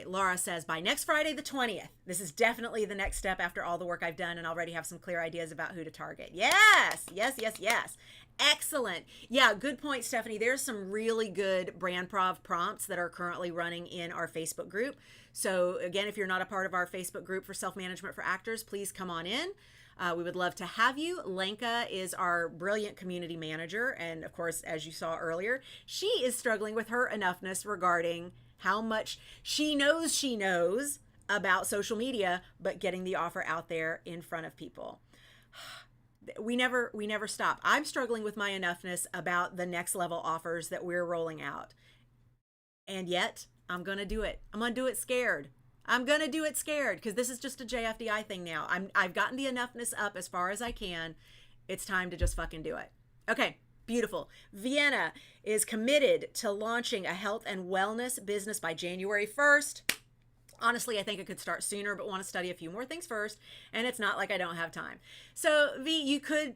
Laura says, by next Friday, the 20th. This is definitely the next step after all the work I've done and already have some clear ideas about who to target. Yes. Excellent. Yeah, good point, Stephanie. There's some really good brand prov prompts that are currently running in our Facebook group. So again, if you're not a part of our Facebook group for self-management for actors, please come on in. We would love to have you. Lenka is our brilliant community manager. And of course, as you saw earlier, she is struggling with her enoughness regarding how much she knows about social media, but getting the offer out there in front of people. We never stop. I'm struggling with my enoughness about the next level offers that we're rolling out. And yet I'm going to do it. I'm going to do it scared. Because this is just a JFDI thing now. I've gotten the enoughness up as far as I can. It's time to just fucking do it. Okay, beautiful. Vienna is committed to launching a health and wellness business by January 1st. Honestly, I think I could start sooner, but want to study a few more things first. And it's not like I don't have time. So V,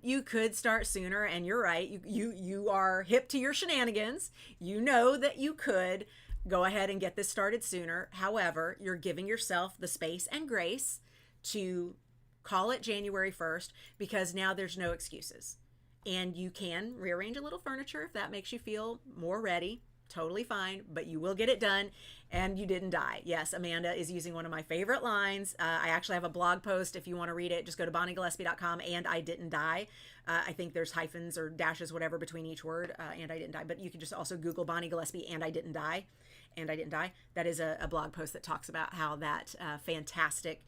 you could start sooner, and you're right. You are hip to your shenanigans. You know that you could go ahead and get this started sooner. However, you're giving yourself the space and grace to call it January 1st because now there's no excuses. And you can rearrange a little furniture if that makes you feel more ready. Totally fine, but you will get it done and you didn't die. Yes, Amanda is using one of my favorite lines. I actually have a blog post. If you want to read it, just go to bonniegillespie.com and I didn't die. I think there's hyphens or dashes, whatever, between each word, and I didn't die. But you can just also Google Bonnie Gillespie and I didn't die. And I didn't die. That is a blog post that talks about how that fantastic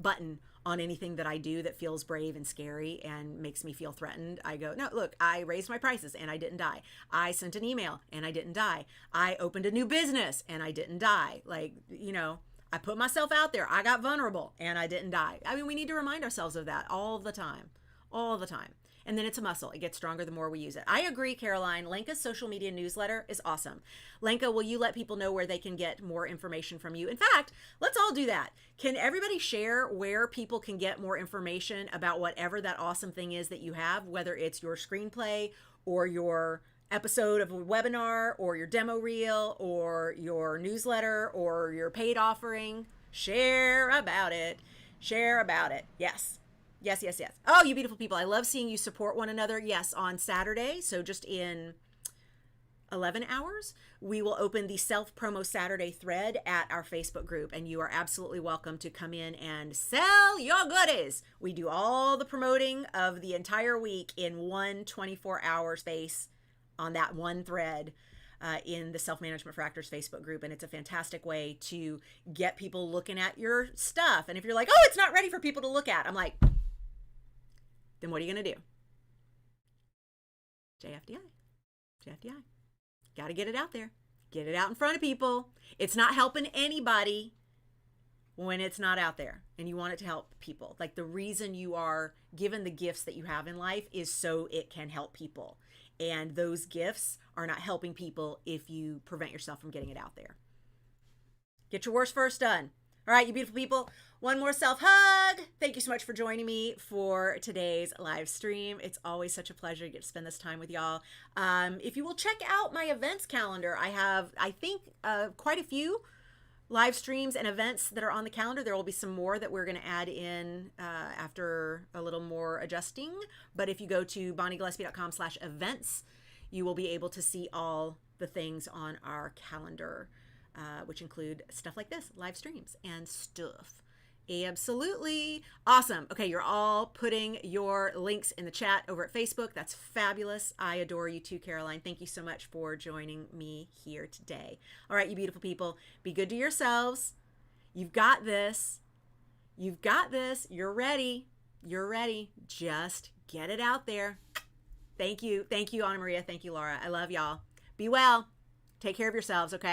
button on anything that I do that feels brave and scary and makes me feel threatened. I go, no, look, I raised my prices and I didn't die. I sent an email and I didn't die. I opened a new business and I didn't die. Like, you know, I put myself out there. I got vulnerable and I didn't die. I mean, we need to remind ourselves of that all the time. And then it's a muscle. It gets stronger the more we use it. I agree, Caroline. Lenka's social media newsletter is awesome. Lenka, will you let people know where they can get more information from you? In fact, let's all do that. Can everybody share where people can get more information about whatever that awesome thing is that you have, whether it's your screenplay or your episode of a webinar or your demo reel or your newsletter or your paid offering? Share about it. Yes. Oh, you beautiful people. I love seeing you support one another. Yes, on Saturday, so just in 11 hours, we will open the Self-Promo Saturday thread at our Facebook group, and you are absolutely welcome to come in and sell your goodies. We do all the promoting of the entire week in one 24-hour space on that one thread in the Self-Management for Actors Facebook group, and it's a fantastic way to get people looking at your stuff. And if you're like, oh, it's not ready for people to look at, I'm like, then what are you going to do? JFDI. Got to get it out there. Get it out in front of people. It's not helping anybody when it's not out there and you want it to help people. Like, the reason you are given the gifts that you have in life is so it can help people. And those gifts are not helping people if you prevent yourself from getting it out there. Get your worst first done. All right, you beautiful people, one more self hug. Thank you so much for joining me for today's live stream. It's always such a pleasure to get to spend this time with y'all. If you will check out my events calendar, I have, I think, quite a few live streams and events that are on the calendar. There will be some more that we're going to add in after a little more adjusting. But if you go to bonniegillespie.com/events, you will be able to see all the things on our calendar, which include stuff like this, live streams and stuff. Absolutely. Awesome. Okay, you're all putting your links in the chat over at Facebook. That's fabulous. I adore you too, Caroline. Thank you so much for joining me here today. All right, you beautiful people, be good to yourselves. You've got this. You've got this. You're ready. You're ready. Just get it out there. Thank you. Thank you, Anna Maria. Thank you, Laura. I love y'all. Be well. Take care of yourselves, okay?